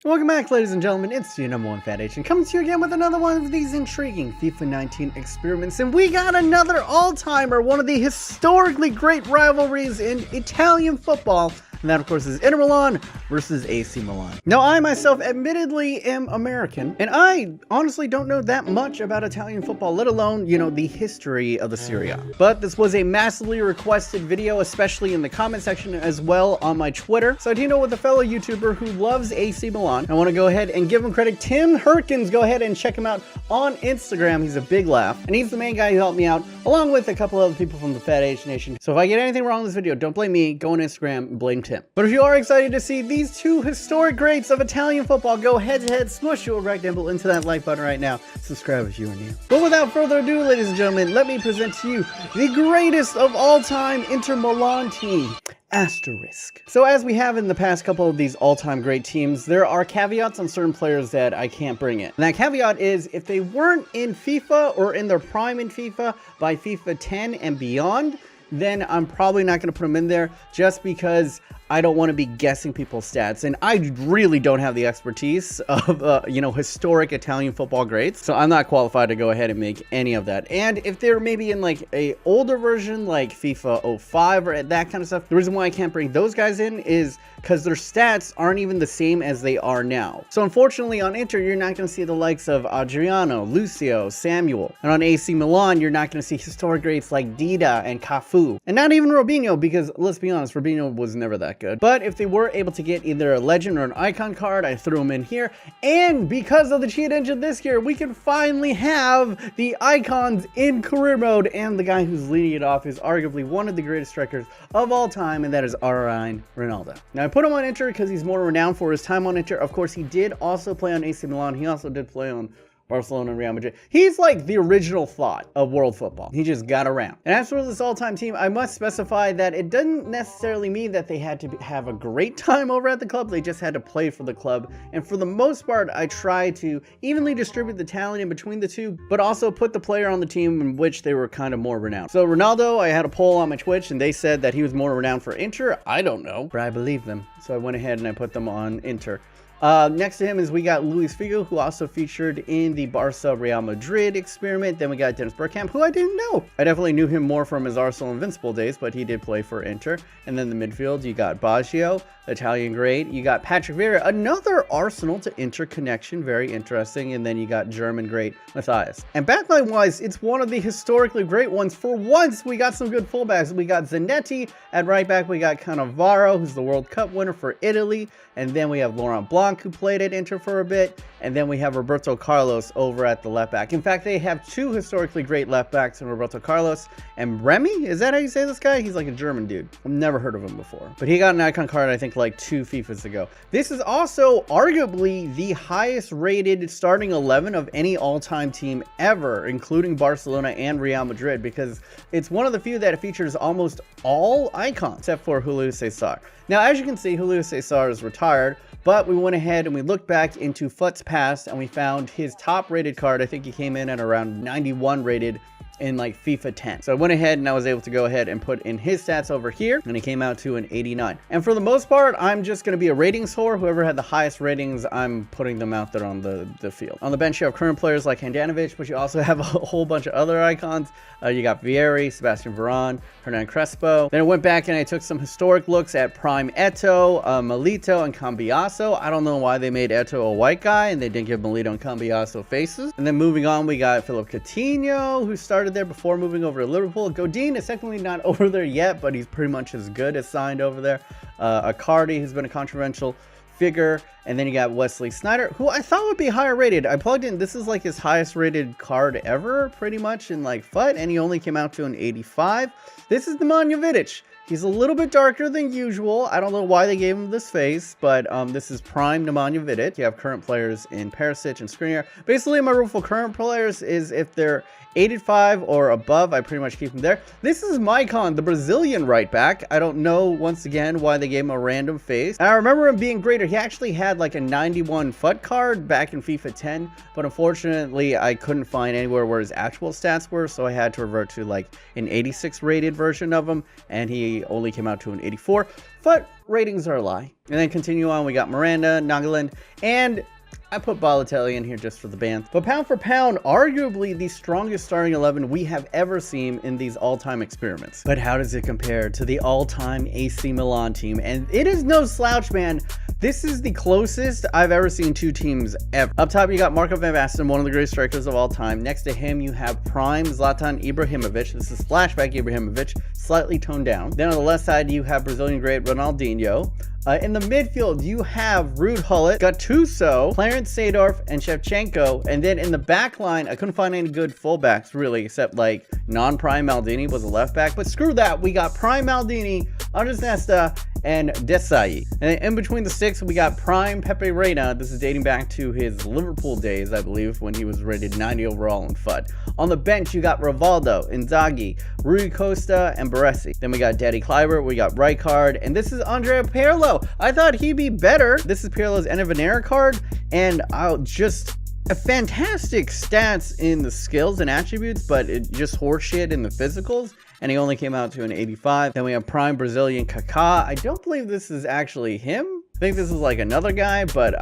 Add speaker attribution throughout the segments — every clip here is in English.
Speaker 1: Welcome back, ladies and gentlemen. It's your number one Fat H, and coming to you again with another one of these intriguing FIFA 19 experiments. And we got another all-timer, one of the historically great rivalries in Italian football. And that, of course, is Inter Milan versus AC Milan. Now, I myself admittedly am American, and I honestly don't know that much about Italian football, let alone, the history of the Serie A. But this was a massively requested video, especially in the comment section as well on my Twitter. So I teamed up with a fellow YouTuber who loves AC Milan. I want to go ahead and give him credit. Tim Herkins, go ahead and check him out on Instagram. He's a big laugh, and he's the main guy who helped me out, along with a couple other people from the Fat H Nation. So if I get anything wrong in this video, don't blame me. Go on Instagram and blame Tim. But if you are excited to see these two historic greats of Italian football go head-to-head, smush your rectangle into that like button right now. Subscribe if you are new. But without further ado, ladies and gentlemen, let me present to you the greatest of all time Inter Milan team. Asterisk. So as we have in the past couple of these all-time great teams, there are caveats on certain players that I can't bring in. And that caveat is if they weren't in FIFA or in their prime in FIFA by FIFA 10 and beyond, then I'm probably not going to put them in there just because I don't want to be guessing people's stats, and I really don't have the expertise of, historic Italian football greats, so I'm not qualified to go ahead and make any of that. And if they're maybe in like a older version, like FIFA 05 or that kind of stuff, the reason why I can't bring those guys in is because their stats aren't even the same as they are now. So unfortunately on Inter, you're not going to see the likes of Adriano, Lucio, Samuel. And on AC Milan, you're not going to see historic greats like Dida and Cafu. And not even Robinho, because let's be honest, Robinho was never that good. But if they were able to get either a legend or an icon card, I threw them in here. And because of the cheat engine this year, we can finally have the icons in career mode. And the guy who's leading it off is arguably one of the greatest strikers of all time, and that is Ronaldo. Now, I put him on Inter because he's more renowned for his time on Inter. Of course, he did also play on AC Milan. He also did play on Barcelona and Real Madrid. He's like the original thought of world football. He just got around. And as for this all-time team, I must specify that it doesn't necessarily mean that they had to have a great time over at the club. They just had to play for the club. And for the most part, I try to evenly distribute the talent in between the two, but also put the player on the team in which they were kind of more renowned. So Ronaldo, I had a poll on my Twitch, and they said that he was more renowned for Inter. I don't know, but I believe them. So I went ahead and I put them on Inter. Next to him is we got Luis Figo, who also featured in the Barca Real Madrid experiment. Then we got Dennis Bergkamp, who I didn't know. I definitely knew him more from his Arsenal Invincible days, but he did play for Inter. And then the midfield, you got Baggio, Italian great. You got Patrick Vieira, another Arsenal to Inter connection, very interesting. And then you got German great Matthias. And backline wise, it's one of the historically great ones. For once, we got some good fullbacks. We got Zanetti at right back. We got Cannavaro, who's the World Cup winner for Italy. And then we have Laurent Blanc, who played at Inter for a bit. And then we have Roberto Carlos over at the left back. In fact, they have two historically great left backs in Roberto Carlos and Remy. Is that how you say this guy? He's like a German dude. I've never heard of him before. But he got an icon card, I think, like 2 FIFAs ago. This is also arguably the highest rated starting 11 of any all-time team ever, including Barcelona and Real Madrid, because it's one of the few that features almost all icons, except for Julio Cesar. Now, as you can see, Julio Cesar is retired, but we went ahead and we looked back into FUT's past and we found his top rated card. I think he came in at around 91 rated in like FIFA 10. So I went ahead and I was able to go ahead and put in his stats over here, and he came out to an 89. And for the most part, I'm just going to be a ratings whore. Whoever had the highest ratings, I'm putting them out there on the field. On the bench, you have current players like Handanovic, but you also have a whole bunch of other icons. You got Vieri, Sebastian Veron, Hernan Crespo. Then I went back and I took some historic looks at Prime Eto'o, Milito, and Cambiaso. I don't know why they made Eto'o a white guy and they didn't give Milito and Cambiaso faces. And then moving on, we got Philip Coutinho, who started there before moving over to Liverpool. Godin is technically not over there yet, but he's pretty much as good as signed over there. Icardi, who's been a controversial figure. And then you got Wesley Sneijder, who I thought would be higher rated. I plugged in, this is like his highest rated card ever, pretty much in like FUT, and he only came out to an 85. This is Nemanja Vidic. He's a little bit darker than usual. I don't know why they gave him this face, but this is prime Nemanja Vidic. You have current players in Perisic and Skriniar. Basically, my rule for current players is if they're 85 or above, I pretty much keep him there. This is Maicon, the Brazilian right back. I don't know, once again, why they gave him a random face. And I remember him being greater. He actually had like a 91 FUT card back in FIFA 10, but unfortunately, I couldn't find anywhere where his actual stats were, so I had to revert to like an 86 rated version of him, and he He only came out to an 84, but ratings are a lie. And then continue on, we got Miranda, Nagaland, and I put Balotelli in here just for the band. But pound for pound, arguably the strongest starting 11 we have ever seen in these all-time experiments. But how does it compare to the all-time AC Milan team? And it is no slouch, man. This is the closest I've ever seen two teams ever. Up top, you got Marco van Basten, one of the greatest strikers of all time. Next to him, you have prime Zlatan Ibrahimovic. This is flashback Ibrahimovic, slightly toned down. Then on the left side, you have Brazilian great Ronaldinho. In the midfield, you have Ruud Gullit, Gattuso, Clarence Seedorf, and Shevchenko. And then in the back line, I couldn't find any good fullbacks, really, except like non-prime Maldini was a left back. But screw that, we got prime Maldini, Andres Nesta, and Desai. And then in between the six, we got prime Pepe Reina. This is dating back to his Liverpool days, I believe, when he was rated 90 overall in FUT. On the bench, you got Rivaldo, Inzaghi, Rui Costa, and Baresi. Then we got Daddy Kluivert, we got Rijkaard, and this is Andrea Pirlo. I thought he'd be better. This is Pirlo's End of an Era card, and just a fantastic stats in the skills and attributes, but it just horseshit in the physicals. And he only came out to an 85. Then we have prime Brazilian Cacao. I don't believe this is actually him. I think this is like another guy, but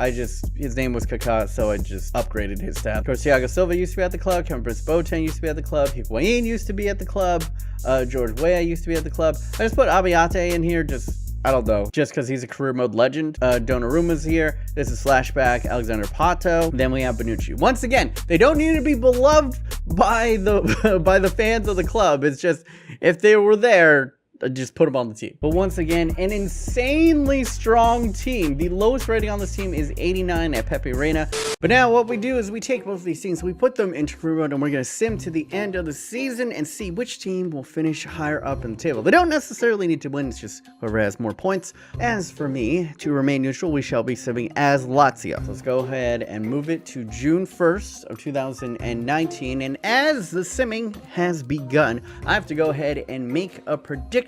Speaker 1: his name was Cacao, so I just upgraded his stats. Of course, Thiago Silva used to be at the club. Kevin Prince Boateng used to be at the club. Higuain used to be at the club. George Weah used to be at the club. I just put Abiate in here, I don't know, just because he's a career mode legend. Donnarumma's here. This is flashback Alexander Pato. Then we have Bonucci. Once again, they don't need to be beloved by the by the fans of the club. It's just, if they were there, just put them on the team. But once again, an insanely strong team. The lowest rating on this team is 89 at Pepe Reina. But now what we do is we take both of these teams, we put them into career mode, and we're going to sim to the end of the season and see which team will finish higher up in the table. They don't necessarily need to win, it's just whoever has more points. As for me, to remain neutral, we shall be simming as Lazio. So let's go ahead and move it to June 1st of 2019. And as the simming has begun, I have to go ahead and make a prediction.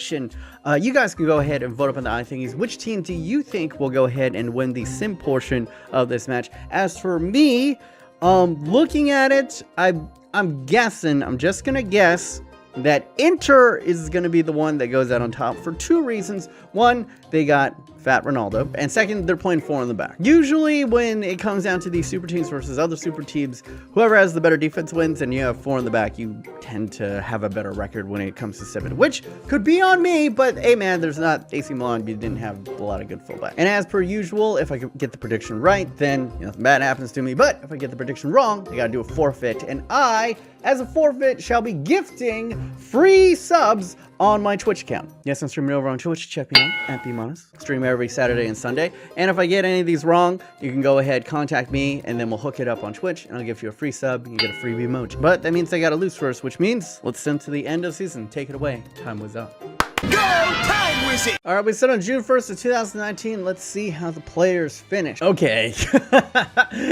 Speaker 1: You guys can go ahead and vote up on the iThingies. Which team do you think will go ahead and win the sim portion of this match? As for me, looking at it, I'm guessing, I'm just gonna guess that Inter is going to be the one that goes out on top for two reasons. One, they got fat Ronaldo, and second, they're playing four in the back. Usually when it comes down to these super teams versus other super teams, whoever has the better defense wins, and you have four in the back, you tend to have a better record when it comes to 7, which could be on me, but hey man, there's not AC Milan, you didn't have a lot of good fullback. And as per usual, if I could get the prediction right, then nothing bad happens to me, but if I get the prediction wrong, I gotta do a forfeit, and I, as a forfeit, shall be gifting free subs on my Twitch account. Yes, I'm streaming over on Twitch. Check me out at BMOnus. Stream every Saturday and Sunday. And if I get any of these wrong, you can go ahead, contact me, and then we'll hook it up on Twitch, and I'll give you a free sub, and you get a free emoji. But that means I gotta lose first, which means let's send to the end of the season. Take it away. Time was up.
Speaker 2: Go time wizard!
Speaker 1: All right, we set on June 1st of 2019. Let's see how the players finish. Okay.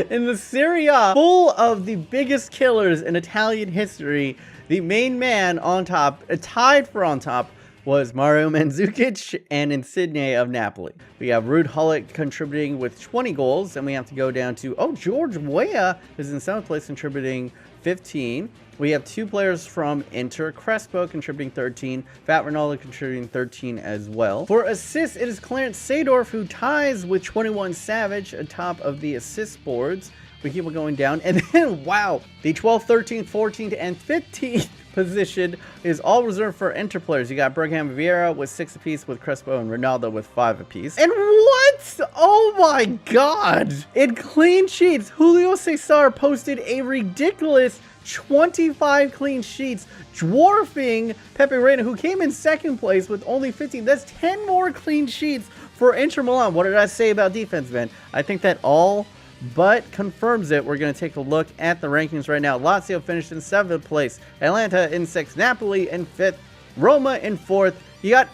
Speaker 1: In the Serie A, full of the biggest killers in Italian history, the main man on top, tied for on top, was Mario Mandzukic and Insigne of Napoli. We have Ruud Gullit contributing with 20 goals, and we have to go down to, George Weah is in 7th place contributing 15. We have two players from Inter, Crespo contributing 13, Fat Ronaldo contributing 13 as well. For assists, it is Clarence Seedorf who ties with 21 Savage atop of the assist boards. We keep on going down, and then, wow, the 12th, 13th, 14th, and 15th position is all reserved for Inter players. You got Bergkamp and Vieira with 6 apiece, with Crespo and Ronaldo with 5 apiece. And what? Oh my god! In clean sheets, Julio Cesar posted a ridiculous 25 clean sheets, dwarfing Pepe Reina, who came in 2nd place with only 15. That's 10 more clean sheets for Inter Milan. What did I say about defense, man? I think that all but confirms it. We're going to take a look at the rankings right now. Lazio finished in 7th place, Atalanta in 6th, Napoli in 5th, Roma in 4th. You got,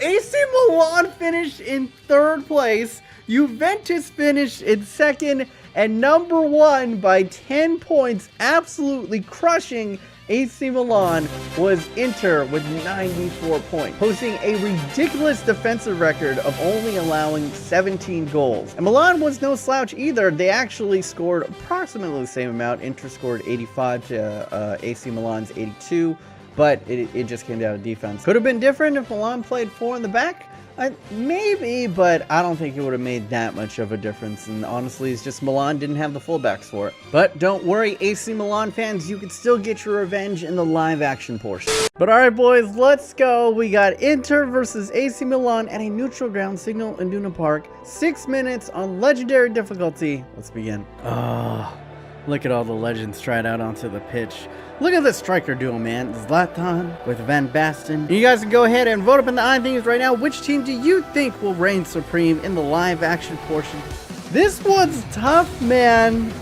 Speaker 1: AC Milan finished in 3rd place, Juventus finished in 2nd, and number 1 by 10 points, absolutely crushing AC Milan, was Inter with 94 points, posting a ridiculous defensive record of only allowing 17 goals. And Milan was no slouch either. They actually scored approximately the same amount. Inter scored 85 to AC Milan's 82. but it just came down to defense. Could have been different if Milan played 4 in the back. Maybe, but I don't think it would have made that much of a difference. And honestly, it's just Milan didn't have the fullbacks for it. But don't worry, AC Milan fans, you can still get your revenge in the live action portion. But alright boys, let's go. We got Inter versus AC Milan at a neutral ground, Signal Iduna Park. 6 minutes on legendary difficulty. Let's begin. Look at all the legends tried out onto the pitch. Look at this striker duo, man. Zlatan with Van Basten. You guys can go ahead and vote up in the iThings right now. Which team do you think will reign supreme in the live action portion? This one's tough, man.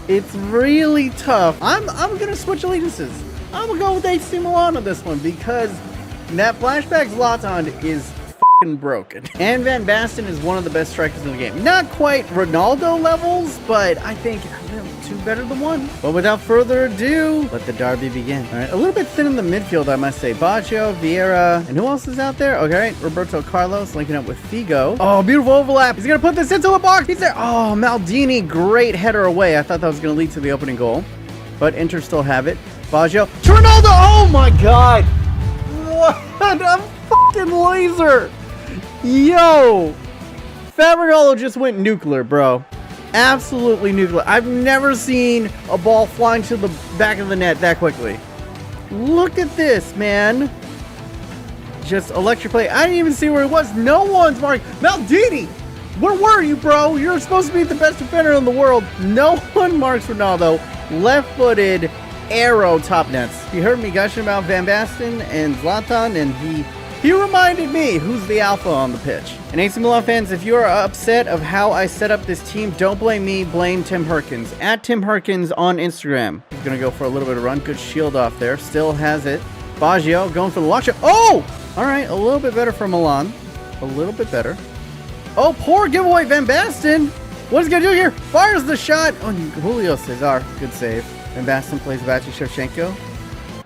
Speaker 1: It's really tough. I'm gonna switch allegiances. I'm gonna go with AC Milan on this one because that flashback Zlatan is broken. And Van Basten is one of the best strikers in the game. Not quite Ronaldo levels, but I think two better than one. But without further ado, let the derby begin. All right, a little bit thin in the midfield, I must say. Baggio, Vieira, and who else is out there? Okay, Roberto Carlos linking up with Figo. Oh, beautiful overlap. He's gonna put this into the box. He's there. Oh, Maldini, great header away. I thought that was gonna lead to the opening goal, but Inter still have it. Baggio to Ronaldo. Oh my God! What a fucking laser! Yo, Fabregas just went nuclear, bro. Absolutely nuclear. I've never seen a ball flying to the back of the net that quickly. Look at this, man. Just electric play. I didn't even see where he was. No one's marking. Maldini, where were you, bro? You're supposed to be the best defender in the world. No one marks Ronaldo. Left-footed arrow top nets. You heard me gushing about Van Basten and Zlatan, and he reminded me who's the alpha on the pitch. And AC Milan fans, if you are upset of how I set up this team, don't blame me, blame Tim Herkins. At Tim Herkins on Instagram. He's gonna go for a little bit of run. Good shield off there. Still has it. Baggio going for the lock shot. Oh! Alright, a little bit better for Milan. A little bit better. Oh, poor giveaway Van Basten. What is he gonna do here? Fires the shot. Oh, Julio Cesar. Good save. Van Basten plays back to Shevchenko,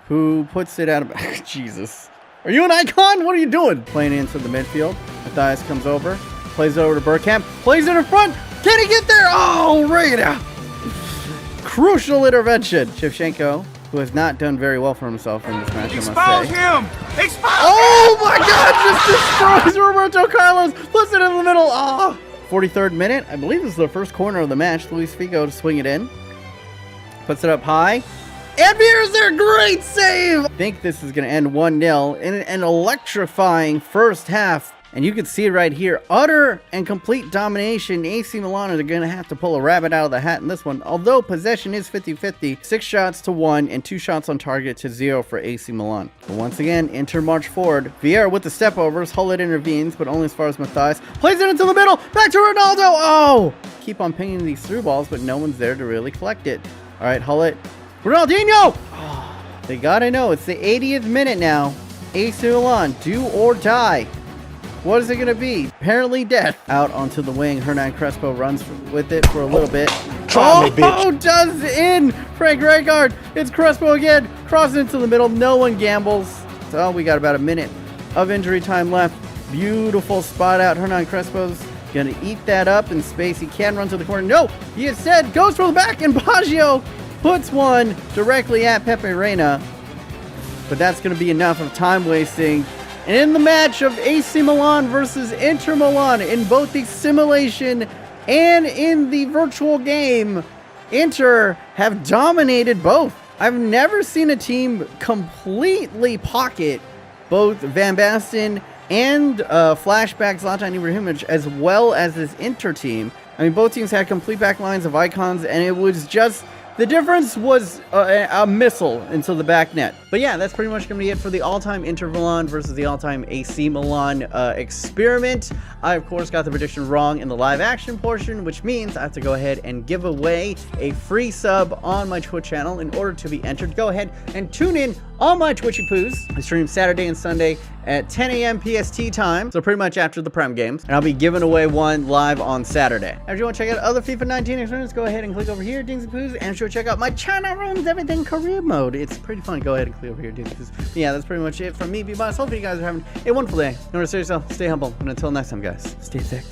Speaker 1: who puts it out of... Jesus. Are you an icon? What are you doing? Playing into the midfield. Matthias comes over. Plays it over to Bergkamp. Plays it in front. Can he get there? Oh, right out. Crucial intervention. Shevchenko, who has not done very well for himself in this match,
Speaker 2: Expose him! Expose
Speaker 1: Oh my God, just destroys Roberto Carlos. Puts it in the middle. Oh. 43rd minute. I believe this is the first corner of the match. Luis Figo to swing it in. Puts it up high. And here's their great save! I think this is going to end 1-0 in an electrifying first half. And you can see it right here. Utter and complete domination. AC Milan are going to have to pull a rabbit out of the hat in this one. Although possession is 50-50. 6 shots to 1 and 2 shots on target to 0 for AC Milan. But once again, Inter march forward. Vieira with the step overs. Hullet intervenes, but only as far as Matthias. Plays it into the middle. Back to Ronaldo. Oh! Keep on pinging these through balls, but no one's there to really collect it. All right, Hullet. Ronaldinho! Oh, they gotta know. It's the 80th minute now. AC Milan, do or die. What is it gonna be? Apparently death. Out onto the wing. Hernan Crespo runs with it for a little bit. Does in! Frank Rijkaard. It's Crespo again. Crossing into the middle. No one gambles. So we got about a minute of injury time left. Beautiful spot out. Hernan Crespo's gonna eat that up in space. He can run to the corner. No! He instead goes for the back, and Baggio puts one directly at Pepe Reina. But that's going to be enough of time wasting. And in the match of AC Milan versus Inter Milan, in both the simulation and in the virtual game, Inter have dominated both. I've never seen a team completely pocket both Van Basten and flashback Zlatan Ibrahimovic as well as this Inter team. I mean, both teams had complete back lines of icons, and it was just... the difference was a missile into the back net. But yeah, that's pretty much going to be it for the all-time Inter Milan versus the all-time AC Milan experiment. I, of course, got the prediction wrong in the live action portion, which means I have to go ahead and give away a free sub on my Twitch channel in order to be entered. Go ahead and tune in on my Twitchy Poos. I stream Saturday and Sunday at 10 a.m. PST time, so pretty much after the Prem games. And I'll be giving away one live on Saturday. If you want to check out other FIFA 19 experiments, go ahead and click over here, Dings and Poos, and sure check out my China Rooms Everything career mode. It's pretty fun. Go ahead and click over here, Dings and Poos. But yeah, that's pretty much it from me, BMOnus. Hopefully you guys are having a wonderful day. Remember to stay yourself, stay humble, and until next time, guys, stay thick.